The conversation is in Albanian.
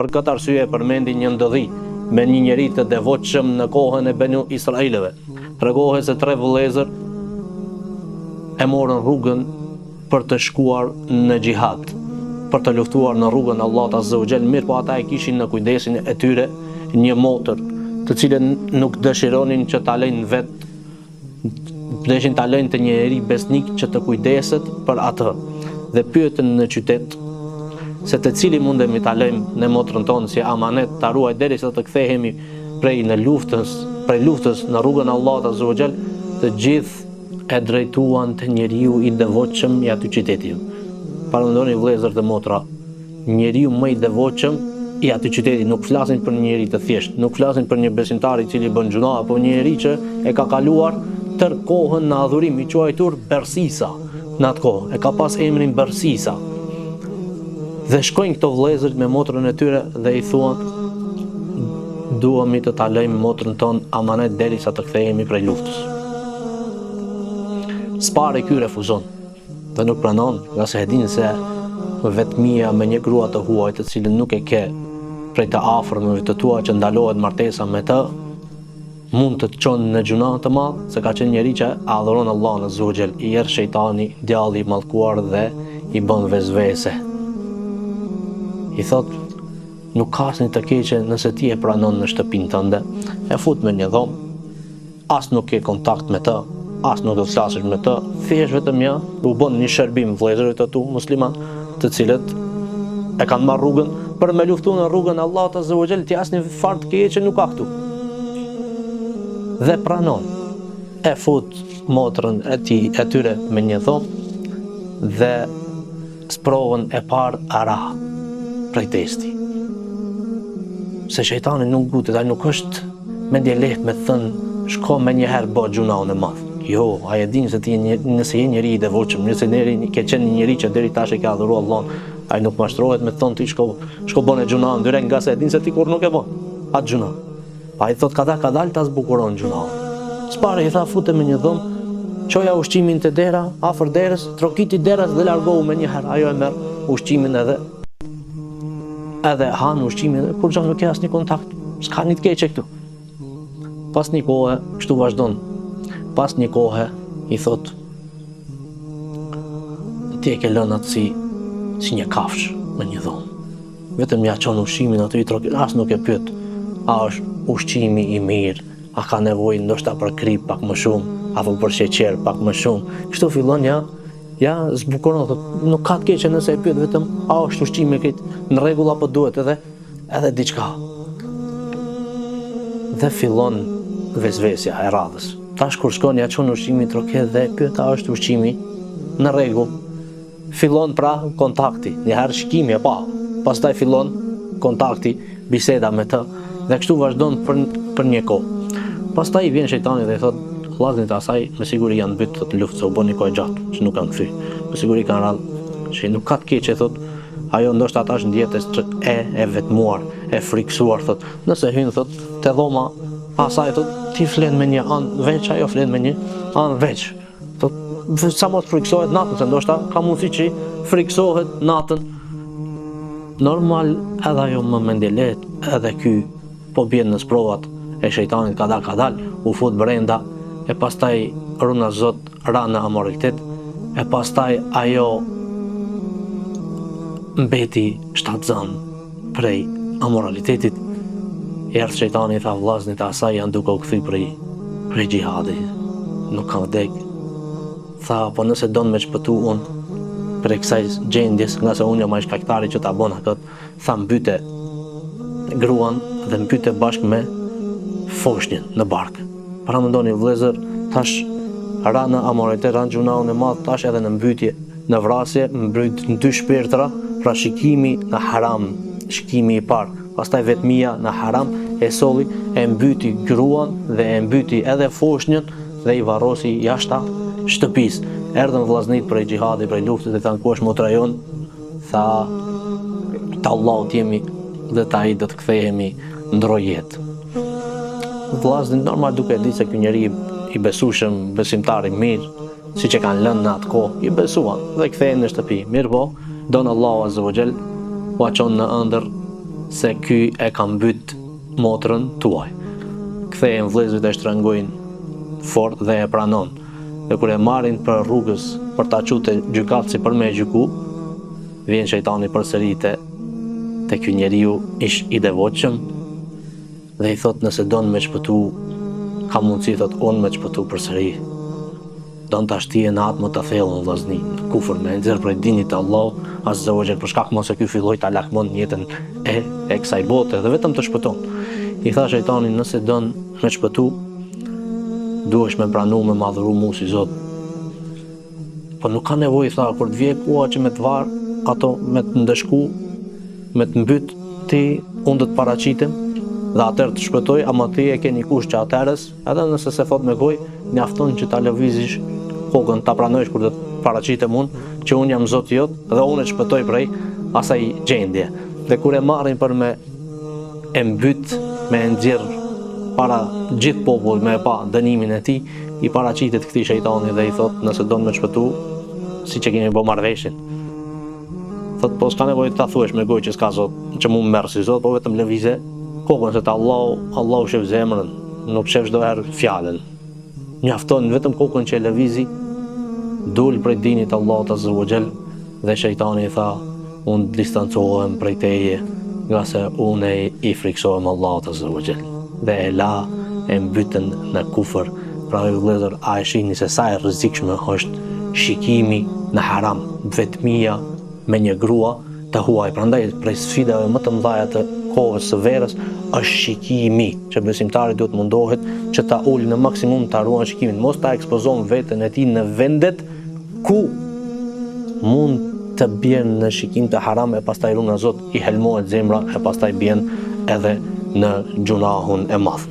Për këtë arsye përmendi një ndodhi me një njeri të devotshëm në kohën e Benu Israilëve. Tregohet se 3 vëllezër e morën rrugën për të shkuar në xhihad, për të luftuar në rrugën e Allahut Azza wa Jall, mirë po ata e kishin në kujdesin e tyre një motër, të cilën nuk dëshironin që ta lejnë vetë, deshin ta lejnë të një njeri besnik që të kujdeset për atë, dhe pyetën në qytet se të cili mundemi ta lejmë në motrën tonë si amanet ta ruaj derisa të kthehemi prej luftës në rrugën e Allahut Azza wa Jall. Të gjithë e drejtuan të njeriu i devotshëm i aty qyteti. Parandoni vëllezër të motra, njeriu më i devotshëm i aty qyteti, nuk flasin për një njeri të thjesht, nuk flasin për një besimtar i cili bën gjuna, apo një njeri që e ka kaluar tër kohën në adhurim, i quajtur Bersisa. Në atë kohë e ka pas emrin Bersisa. Dhe shkojnë këto vëllezër me motrën e tyre dhe i thuan: duhemi të ta lejmë motrën tonë amanet derisa të kthehemi prej luftës. Spari ky refuzon dhe nuk pranon, nga se e din se vetmia me një grua të huaj, të cilën nuk e ke prej të afërmëve të tua që ndalohet martesa me të, mund të çonë në gjuna të madh, se ka qenë njeri që adhuron Allahun Azza wa Jall. I erë shejtani, djalli i mallkuar, dhe i bën vezvese. I thot: nuk ka asnjë të keqe nëse ti e pranon në shtëpinë tënde, e fut me një dhomë, as nuk ke kontakt me të, as nuk do të flasësh me të, thjesht vetëm ja u bën një shërbim vëllezërve të tu musliman, të cilët e kanë marrë rrugën për me luftu në rrugën e Allahut Azza wa Jall, ti asnjë farë të keqe nuk ka këtu. Dhe pranon, e fut motrën e tyre me një dhomë dhe sprovën e parë ara prej testi. Se shejtani nuk gutet, ai nuk është mendje lehtë me thënë shko me një herë bë gjunaun e madh. Jo, ai e din se ti nëse je njeri i devotshëm, nëse ke qenë një njeri që deri tash e ka adhuruar Allahun, ai nuk mashtrohet me thonë ti shko bën e gjunaun dyre, nga se e din se ti kur nuk e bën atë gjuna. Pa ai thot ka dal ta zbukuron gjunaun. Spari i tha fute me një dhomë, çoja ushqimin te dera, afër derës, trokiti deras dhe largohu me një herë. Ajo e merr ushqimin edhe han ushqimin dhe kur nuk ka asnjë kontakt, s'ka një të keqe këtu. Pas një kohë kështu vazhdon. Pas një kohë i thot: ti e ke lënë atë si një kafsh me një dhomë. Vetëm ja çon ushqimin aty i trokit, as nuk e pyet a është ushqimi i mirë, a ka nevojë ndoshta për krip pak më shumë, apo për sheqer pak më shumë. Kështu fillon ja zbukuron, thot, nuk ka të keqe nëse e pyet vetëm a është ushqimi këtë në rregull apo duhet edhe diçka. Dhe fillon vezvesja e radhës. Tash kur shkon ja çon ushqimin troket dhe pyet a është ushqimi në rregull. Fillon pra kontakti, një herë shikimi e pa, pastaj fillon kontakti, biseda me të, dhe kështu vazhdon për një kohë. Pastaj vjen shejtani dhe i thot vllazërit e asaj me siguri janë mbyt të luftë, se u bën një kohë gjatë që nuk kanë kthy. Me siguri kanë rënë, që nuk ka të keqe, thot, ajo ndoshta tash ndjehet e vetmuar, e friksuar, thot. Nëse hyn, thot, te dhoma asaj, thot, ti flen me një anë veç, ajo flen me një anë veç. Thot, sa mos friksohet natën, se ndoshta ka mundësi që friksohet natën. Normal edhe ajo më mendje lehtë, edhe ky po bjen në sprovat e shejtanit, ka dal, u fut brenda, e pastaj runa zot ra në amoralitet, e pastaj ajo mbeti shtatzan prej amoralitetit. Erdh shejtani i tha vllazërit e asaj janë duke u kthy prej xhihadi, nuk kanë vdek. Tha, po nëse don me shpëtu unë prej kësaj gjendjes, nga se unë jam ai shkaktari që ta bëna këtë, tha mbyte gruan dhe mbyte bashkë me foshnjën në barkë. Para mendoni vëllezër, tash ra në amoralitet, ra në gjunaun e madh, tash edhe në mbytje, në vrasje, mbyt në 2 shpirtra, pra shikimi në haram, shikimi i parë. Pastaj vetmia në haram e solli, e mbyti gruan dhe e mbyti edhe foshnjën dhe i varrosi jashta shtëpisë. Erdhën vllaznit prej xhihadi, prej luftës, dhe thanë ku është motra jon? Tha, ta Allahut jemi dhe ta ai do të kthehemi ndroj jetë. Vllaznit normal duke ditë se ky njeri i besueshëm, besimtar i mirë, siç e kanë lënë në atë kohë, i besuan dhe kthehen në shtëpi. Mirë po, don Allahu Azza wa Jall u aqon në ëndër se ky e ka mbyt motrën tuaj. Kthehen vëllezërit e shtrëngojnë fort dhe e pranon. Dhe kur e marrin për rrugës për ta çutë gjykatësi për me gjyku, vjen shejtani përsëri te ky njeriu ish i devotshëm dhe i thot nëse don me shpëtu, ka mundësi thot unë me shpëtu përsëri. Don ta shtije në atë më të thellën vllazni, në kufër me nxjerr prej dinit të Allahut azza wa jall, për shkak mos e ky filloi ta lakmon jetën e kësaj bote dhe vetëm të shpëton. I tha shejtani nëse don me shpëtu, duhesh me pranu me madhuru mu si Zot. Po nuk ka nevojë, tha, kur të vje koha që me të varë, ato me të ndëshku, me të mbyt, ti unë do të paraqitem dhe atëherë të shpëtoj, ama ti e ke një kusht që atëherës, edhe nëse se thot me gojë, mjafton që ta lëvizish kokën, ta pranojsh kur do të paraqitem unë, që unë jam Zoti jot dhe unë e shpëtoj prej asaj gjendje. Dhe kur e marrin për me e mbyt, me e nxjerr para gjithë popullit me e pa dënimin e tij, i paraqitet këtij shejtani dhe i thot nëse don me shpëtu, siç e kemi bë marrëveshjen. Thot po s'ka nevojë ta thuash me gojë që s'ka Zot, që mu merr si Zot, po vetëm lëvizë kokën se te Allahu shef zemrën, nuk shef çdo herë fjalën. Mjafton vetëm kokën që e lëvizi, dul prej dinit të Allahut azza wa jall dhe shejtani i tha, unë distancohem prej teje, nga se unë i friksohem Allahut azza wa jall. Dhe e la e mbytën në kufër. Pra vëllezër, a e shihni se sa e rrezikshme është shikimi në haram, vetmia me një grua të huaj. Prandaj prej sfidave më të mëdha të kohës së verës është shikimi, që besimtari duhet mundohet që ta ulë në maksimum ta ruan shikimin, mos ta ekspozon veten e tij në vendet ku mund të bjen në shikim të haram e pastaj runa Zot i helmohet zemra e pastaj bjen edhe në gjunahun e madh.